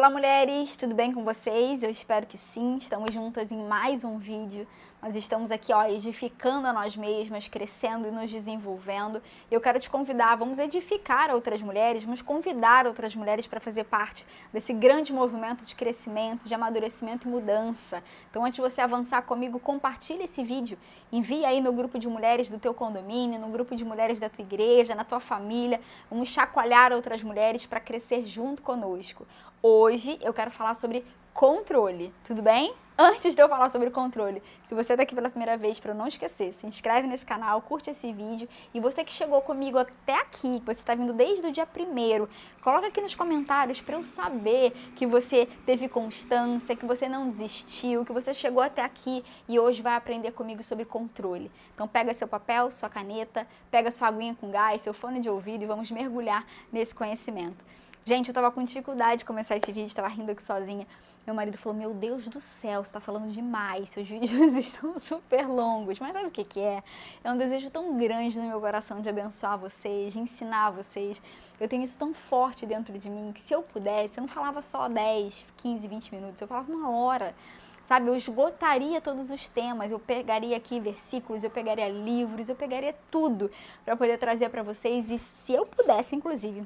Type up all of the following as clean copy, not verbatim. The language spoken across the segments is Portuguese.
Olá mulheres, tudo bem com vocês? Eu espero que sim, estamos juntas em mais um vídeo. Nós estamos aqui, edificando a nós mesmas, crescendo e nos desenvolvendo. Eu quero te convidar, vamos edificar outras mulheres, vamos convidar outras mulheres para fazer parte desse grande movimento de crescimento, de amadurecimento e mudança. Então, antes de você avançar comigo, compartilhe esse vídeo, envie aí no grupo de mulheres do teu condomínio, no grupo de mulheres da tua igreja, na tua família. Vamos chacoalhar outras mulheres para crescer junto conosco. Hoje eu quero falar sobre controle, tudo bem? Antes de eu falar sobre controle, se você está aqui pela primeira vez, para não esquecer, se inscreve nesse canal, curte esse vídeo. E você que chegou comigo até aqui, que você está vindo desde o dia 1º, coloca aqui nos comentários para eu saber que você teve constância, que você não desistiu, que você chegou até aqui e hoje vai aprender comigo sobre controle. Então pega seu papel, sua caneta, pega sua aguinha com gás, seu fone de ouvido e vamos mergulhar nesse conhecimento. Gente, eu estava com dificuldade de começar esse vídeo, estava rindo aqui sozinha. Meu marido falou, meu Deus do céu, você está falando demais, seus vídeos estão super longos. Mas sabe o que é? É um desejo tão grande no meu coração de abençoar vocês, de ensinar vocês. Eu tenho isso tão forte dentro de mim que se eu pudesse, eu não falava só 10, 15, 20 minutos, eu falava 1 hora. Sabe, eu esgotaria todos os temas, eu pegaria aqui versículos, eu pegaria livros, eu pegaria tudo para poder trazer para vocês. E se eu pudesse, inclusive,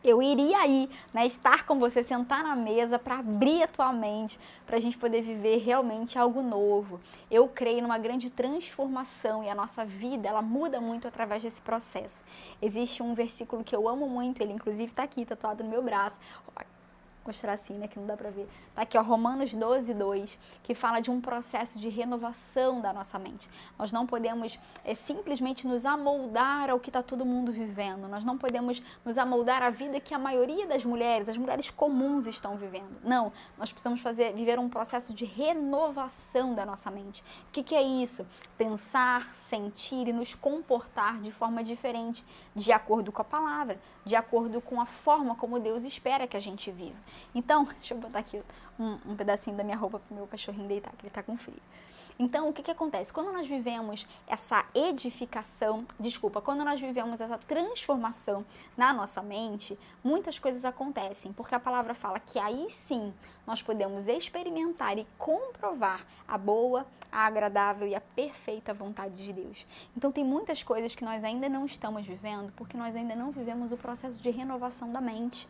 eu iria aí, estar com você, sentar na mesa para abrir a tua mente, para a gente poder viver realmente algo novo. Eu creio numa grande transformação e a nossa vida, ela muda muito através desse processo. Existe um versículo que eu amo muito, ele inclusive está aqui, tatuado no meu braço. Vou mostrar assim, que não dá pra ver. Tá aqui, Romanos 12:2, que fala de um processo de renovação da nossa mente. Nós não podemos simplesmente nos amoldar ao que está todo mundo vivendo. Nós não podemos nos amoldar à vida que a maioria das mulheres, as mulheres comuns estão vivendo. Não, nós precisamos viver um processo de renovação da nossa mente. O que é isso? Pensar, sentir e nos comportar de forma diferente, de acordo com a palavra, de acordo com a forma como Deus espera que a gente viva. Então, deixa eu botar aqui um pedacinho da minha roupa para o meu cachorrinho deitar, que ele está com frio. Então, o que acontece? Quando nós vivemos essa quando nós vivemos essa transformação na nossa mente, muitas coisas acontecem, porque a palavra fala que aí sim nós podemos experimentar e comprovar a boa, a agradável e a perfeita vontade de Deus. Então, tem muitas coisas que nós ainda não estamos vivendo, porque nós ainda não vivemos o processo de renovação da mente.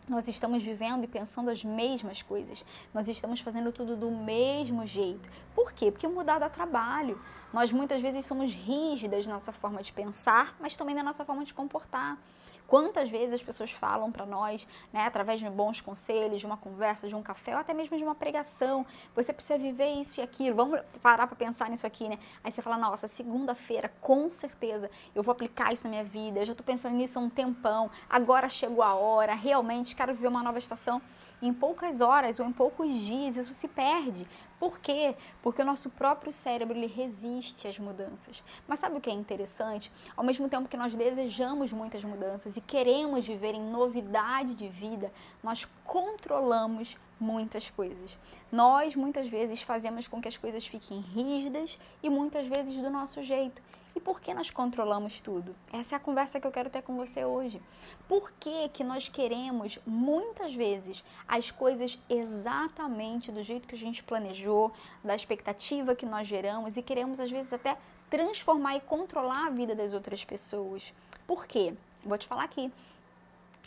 Nós estamos vivendo e pensando as mesmas coisas. Nós estamos fazendo tudo do mesmo jeito. Por quê? Porque mudar dá trabalho. Nós muitas vezes somos rígidas na nossa forma de pensar, mas também na nossa forma de comportar. Quantas vezes as pessoas falam para nós, através de bons conselhos, de uma conversa, de um café, ou até mesmo de uma pregação, você precisa viver isso e aquilo, vamos parar para pensar nisso aqui, Aí você fala, nossa, segunda-feira, com certeza, eu vou aplicar isso na minha vida, eu já estou pensando nisso há um tempão, agora chegou a hora, realmente quero viver uma nova estação. Em poucas horas ou em poucos dias isso se perde. Por quê? Porque o nosso próprio cérebro ele resiste às mudanças. Mas sabe o que é interessante? Ao mesmo tempo que nós desejamos muitas mudanças e queremos viver em novidade de vida, nós controlamos muitas coisas. Nós muitas vezes fazemos com que as coisas fiquem rígidas e muitas vezes do nosso jeito. E por que nós controlamos tudo? Essa é a conversa que eu quero ter com você hoje. Por que nós queremos, muitas vezes, as coisas exatamente do jeito que a gente planejou, da expectativa que nós geramos e queremos, às vezes, até transformar e controlar a vida das outras pessoas? Por quê? Vou te falar aqui.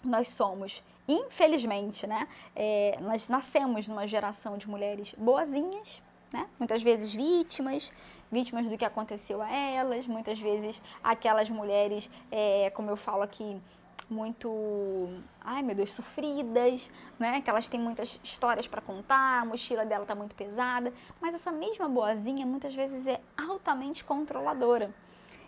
Nós somos, infelizmente, nós nascemos numa geração de mulheres boazinhas, muitas vezes vítimas do que aconteceu a elas, muitas vezes aquelas mulheres, como eu falo aqui, muito, sofridas, que elas têm muitas histórias para contar, a mochila dela está muito pesada, mas essa mesma boazinha muitas vezes é altamente controladora.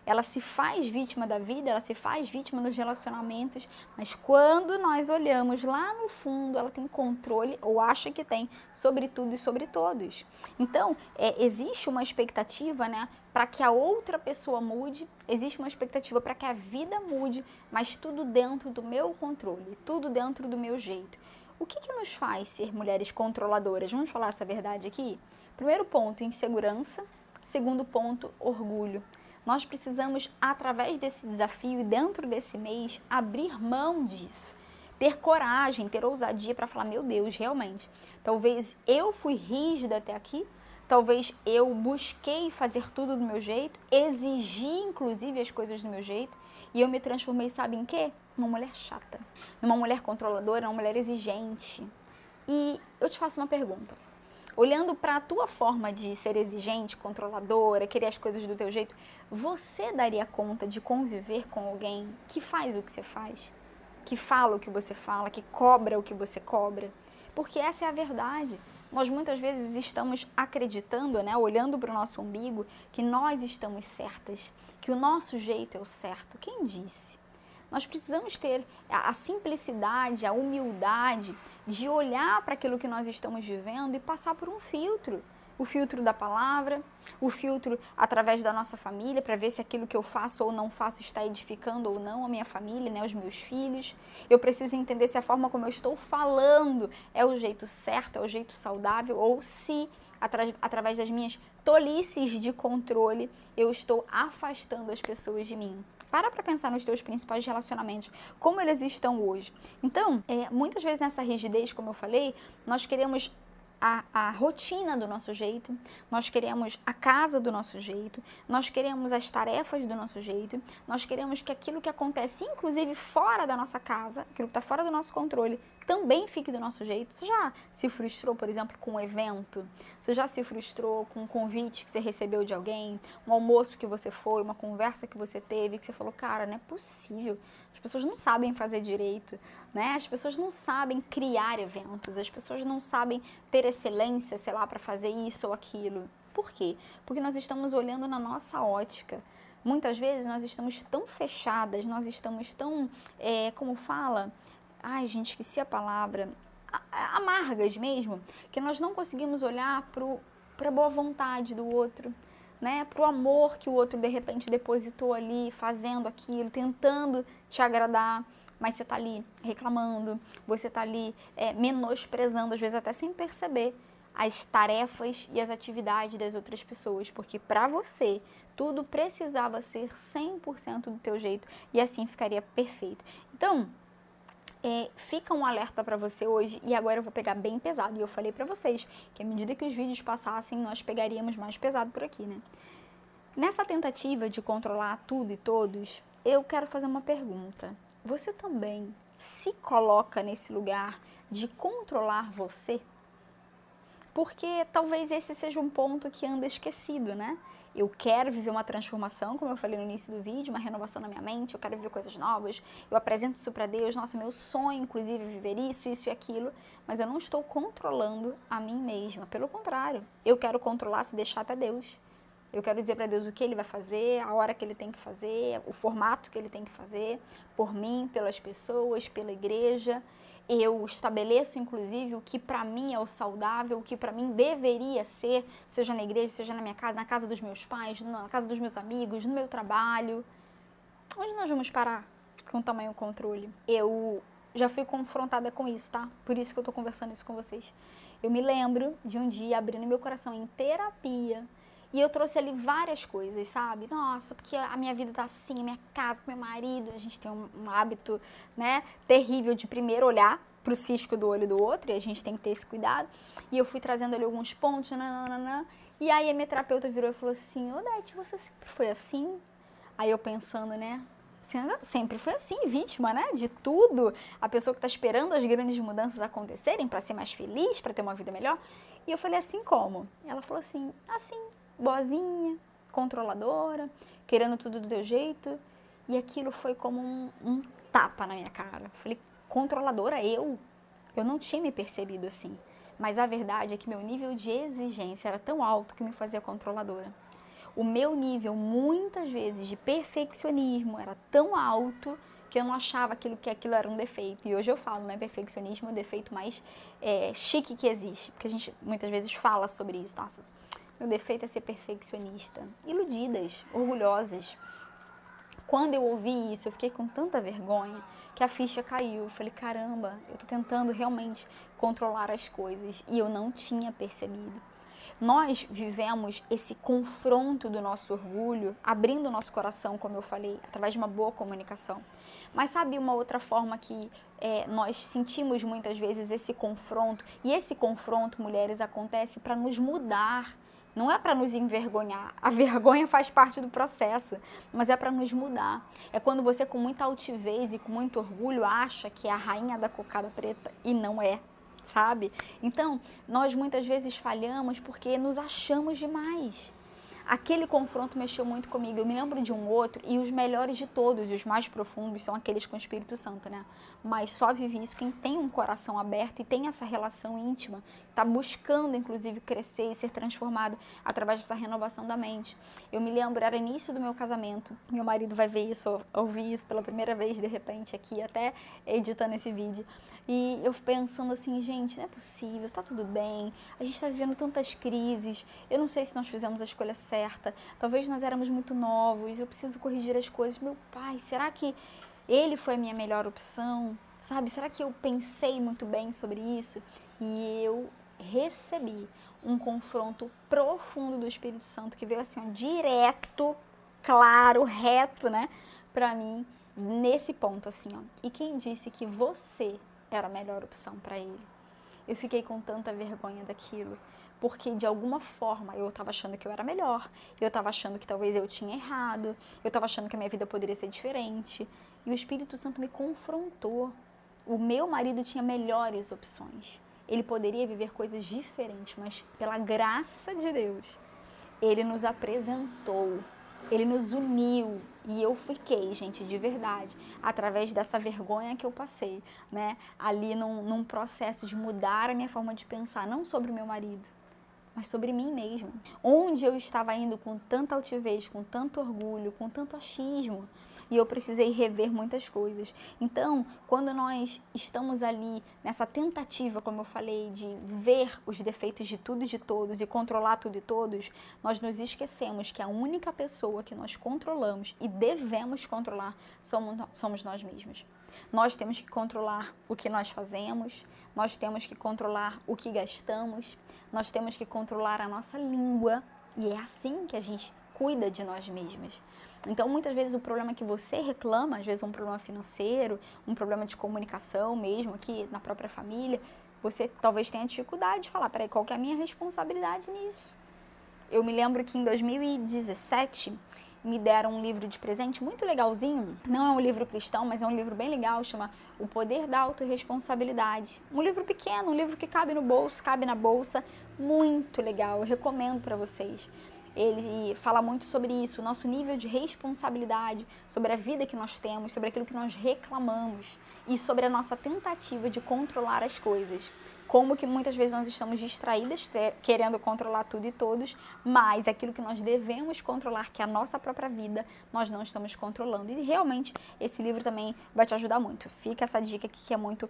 Ela se faz vítima da vida, ela se faz vítima dos relacionamentos, mas quando nós olhamos lá no fundo, ela tem controle, ou acha que tem, sobre tudo e sobre todos. Então, existe uma expectativa, para que a outra pessoa mude, existe uma expectativa para que a vida mude, mas tudo dentro do meu controle, tudo dentro do meu jeito. O que nos faz ser mulheres controladoras? Vamos falar essa verdade aqui? Primeiro ponto, insegurança. Segundo ponto, orgulho. Nós precisamos, através desse desafio e dentro desse mês, abrir mão disso. ter coragem, ter ousadia para falar, meu Deus, realmente, talvez eu fui rígida até aqui, talvez eu busquei fazer tudo do meu jeito, exigi inclusive as coisas do meu jeito, e eu me transformei, sabe em quê? Numa mulher chata, numa mulher controladora, numa mulher exigente. E eu te faço uma pergunta. Olhando para a tua forma de ser exigente, controladora, querer as coisas do teu jeito, você daria conta de conviver com alguém que faz o que você faz? Que fala o que você fala, que cobra o que você cobra? Porque essa é a verdade. Nós muitas vezes estamos acreditando, né, olhando para o nosso umbigo, que nós estamos certas, que o nosso jeito é o certo. Quem disse? Nós precisamos ter a simplicidade, a humildade de olhar para aquilo que nós estamos vivendo e passar por um filtro. O filtro da palavra, o filtro através da nossa família, para ver se aquilo que eu faço ou não faço está edificando ou não a minha família, né, os meus filhos. Eu preciso entender se a forma como eu estou falando é o jeito certo, é o jeito saudável, ou se, através das minhas tolices de controle, eu estou afastando as pessoas de mim. Para pensar nos teus principais relacionamentos, como eles estão hoje. Então, muitas vezes nessa rigidez, como eu falei, nós queremos a rotina do nosso jeito, nós queremos a casa do nosso jeito, nós queremos as tarefas do nosso jeito, nós queremos que aquilo que acontece, inclusive fora da nossa casa, aquilo que está fora do nosso controle, também fique do nosso jeito. Você já se frustrou, por exemplo, com um evento? Você já se frustrou com um convite que você recebeu de alguém, um almoço que você foi, uma conversa que você teve, que você falou, cara, não é possível, as pessoas não sabem fazer direito, né? As pessoas não sabem criar eventos, as pessoas não sabem ter excelência, sei lá, para fazer isso ou aquilo. Por quê? Porque nós estamos olhando na nossa ótica. Muitas vezes nós estamos tão fechadas, nós estamos tão, como fala, ai gente, esqueci a palavra, amargas mesmo, que nós não conseguimos olhar para a boa vontade do outro, né, para o amor que o outro de repente depositou ali, fazendo aquilo, tentando te agradar, mas você está ali reclamando, você está ali menosprezando, às vezes até sem perceber, as tarefas e as atividades das outras pessoas, porque para você tudo precisava ser 100% do teu jeito e assim ficaria perfeito. Então, fica um alerta para você hoje, e agora eu vou pegar bem pesado, e eu falei para vocês que à medida que os vídeos passassem, nós pegaríamos mais pesado por aqui, né? Nessa tentativa de controlar tudo e todos, eu quero fazer uma pergunta. Você também se coloca nesse lugar de controlar você? Porque talvez esse seja um ponto que anda esquecido, né? Eu quero viver uma transformação, como eu falei no início do vídeo, uma renovação na minha mente, eu quero viver coisas novas, eu apresento isso para Deus, nossa, meu sonho, inclusive, é viver isso, isso e aquilo, mas eu não estou controlando a mim mesma, pelo contrário, eu quero controlar se deixar até Deus. Eu quero dizer para Deus o que Ele vai fazer, a hora que Ele tem que fazer, o formato que Ele tem que fazer, por mim, pelas pessoas, pela igreja. Eu estabeleço, inclusive, o que para mim é o saudável, o que para mim deveria ser, seja na igreja, seja na minha casa, na casa dos meus pais, na casa dos meus amigos, no meu trabalho. Onde nós vamos parar com tamanho controle? Eu já fui confrontada com isso, tá? Por isso que eu tô conversando isso com vocês. Eu me lembro de um dia abrindo meu coração em terapia, e eu trouxe ali várias coisas, sabe? Nossa, porque a minha vida tá assim, a minha casa, com meu marido, a gente tem um hábito, né, terrível de primeiro olhar pro cisco do olho do outro, e a gente tem que ter esse cuidado. E eu fui trazendo ali alguns pontos, nananana, e aí a minha terapeuta virou e falou assim, ô Dete, você sempre foi assim? Aí eu pensando, né, sempre foi assim, vítima, né, de tudo, a pessoa que está esperando as grandes mudanças acontecerem para ser mais feliz, para ter uma vida melhor. E eu falei, assim como? Ela falou assim, boazinha, controladora, querendo tudo do teu jeito. E aquilo foi como um tapa na minha cara. Falei, controladora eu? Eu não tinha me percebido assim. Mas a verdade é que meu nível de exigência era tão alto que me fazia controladora. O meu nível, muitas vezes, de perfeccionismo era tão alto que eu não achava que aquilo era um defeito. E hoje eu falo, né, perfeccionismo é o defeito mais chique que existe. Porque a gente muitas vezes fala sobre isso. Nossa, meu defeito é ser perfeccionista. Iludidas, orgulhosas. Quando eu ouvi isso, eu fiquei com tanta vergonha que a ficha caiu. Eu falei, caramba, eu tô tentando realmente controlar as coisas e eu não tinha percebido. Nós vivemos esse confronto do nosso orgulho, abrindo o nosso coração, como eu falei, através de uma boa comunicação. Mas sabe uma outra forma que nós sentimos muitas vezes esse confronto? E esse confronto, mulheres, acontece para nos mudar. Não é para nos envergonhar. A vergonha faz parte do processo, mas é para nos mudar. É quando você, com muita altivez e com muito orgulho, acha que é a rainha da cocada preta e não é, sabe? Então, nós muitas vezes falhamos porque nos achamos demais. Aquele confronto mexeu muito comigo. Eu me lembro de um outro, e os melhores de todos, os mais profundos, são aqueles com o Espírito Santo, né? Mas só vive isso quem tem um coração aberto e tem essa relação íntima, está buscando, inclusive, crescer e ser transformado através dessa renovação da mente. Eu me lembro, era início do meu casamento, meu marido vai ver isso, ouvir isso pela primeira vez, de repente, aqui, até editando esse vídeo. E eu pensando assim, gente, não é possível, está tudo bem, a gente está vivendo tantas crises, eu não sei se nós fizemos a escolha certa, talvez nós éramos muito novos, eu preciso corrigir as coisas. Meu pai, será que ele foi a minha melhor opção? Sabe, será que eu pensei muito bem sobre isso? E eu recebi um confronto profundo do Espírito Santo, que veio assim, ó, direto, claro, reto, né, pra mim, nesse ponto, assim, ó. E quem disse que você era a melhor opção para ele? Eu fiquei com tanta vergonha daquilo, porque de alguma forma eu estava achando que eu era melhor, eu estava achando que talvez eu tinha errado, eu estava achando que a minha vida poderia ser diferente, e o Espírito Santo me confrontou. O meu marido tinha melhores opções, ele poderia viver coisas diferentes, mas pela graça de Deus, ele nos apresentou, ele nos uniu, e eu fiquei, gente, de verdade, através dessa vergonha que eu passei, né, ali num processo de mudar a minha forma de pensar, não sobre o meu marido, mas sobre mim mesma. Onde eu estava indo com tanta altivez, com tanto orgulho, com tanto achismo, e eu precisei rever muitas coisas. Então, quando nós estamos ali nessa tentativa, como eu falei, de ver os defeitos de tudo e de todos e controlar tudo e todos, nós nos esquecemos que a única pessoa que nós controlamos e devemos controlar somos nós mesmos. Nós temos que controlar o que nós fazemos, nós temos que controlar o que gastamos, nós temos que controlar a nossa língua, e é assim que a gente cuida de nós mesmas. Então, muitas vezes o problema que você reclama, às vezes um problema financeiro, um problema de comunicação mesmo, aqui na própria família, você talvez tenha dificuldade de falar, peraí, qual que é a minha responsabilidade nisso? Eu me lembro que em 2017, me deram um livro de presente muito legalzinho, não é um livro cristão, mas é um livro bem legal, chama O Poder da Autorresponsabilidade. Um livro pequeno, um livro que cabe no bolso, cabe na bolsa, muito legal, eu recomendo para vocês. Ele fala muito sobre isso, o nosso nível de responsabilidade, sobre a vida que nós temos, sobre aquilo que nós reclamamos e sobre a nossa tentativa de controlar as coisas. Como que muitas vezes nós estamos distraídas, querendo controlar tudo e todos, mas aquilo que nós devemos controlar, que é a nossa própria vida, nós não estamos controlando. E realmente esse livro também vai te ajudar muito. Fica essa dica aqui que é muito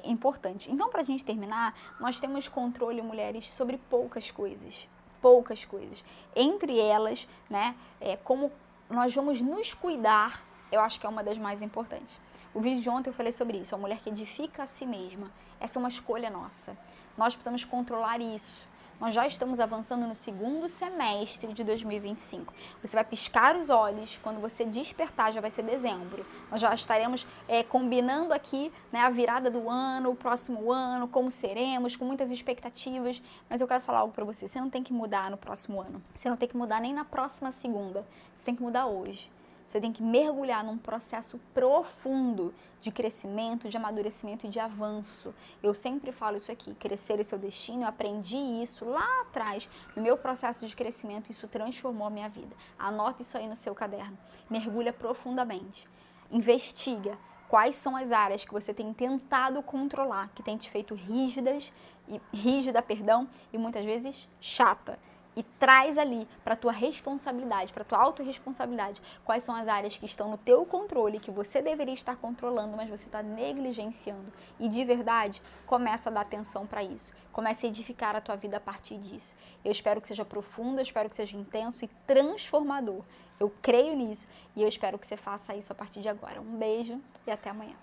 importante. Então, para a gente terminar, nós temos controle, mulheres, sobre poucas coisas. Poucas coisas. Entre elas, né, como nós vamos nos cuidar, eu acho que é uma das mais importantes. O vídeo de ontem eu falei sobre isso, a mulher que edifica a si mesma. Essa é uma escolha nossa. Nós precisamos controlar isso. Nós já estamos avançando no segundo semestre de 2025. Você vai piscar os olhos, quando você despertar, já vai ser dezembro. Nós já estaremos combinando aqui, né, a virada do ano, o próximo ano, como seremos, com muitas expectativas. Mas eu quero falar algo para você. Você não tem que mudar no próximo ano. Você não tem que mudar nem na próxima segunda. Você tem que mudar hoje. Você tem que mergulhar num processo profundo de crescimento, de amadurecimento e de avanço. Eu sempre falo isso aqui, crescer é seu destino. Eu aprendi isso lá atrás, no meu processo de crescimento, isso transformou a minha vida. Anota isso aí no seu caderno. Mergulha profundamente. Investiga quais são as áreas que você tem tentado controlar, que tem te feito rígida, e muitas vezes chata. E traz ali para a tua responsabilidade, para a tua autorresponsabilidade, quais são as áreas que estão no teu controle, que você deveria estar controlando, mas você está negligenciando. E de verdade, começa a dar atenção para isso. Começa a edificar a tua vida a partir disso. Eu espero que seja profundo, eu espero que seja intenso e transformador. Eu creio nisso e eu espero que você faça isso a partir de agora. Um beijo e até amanhã.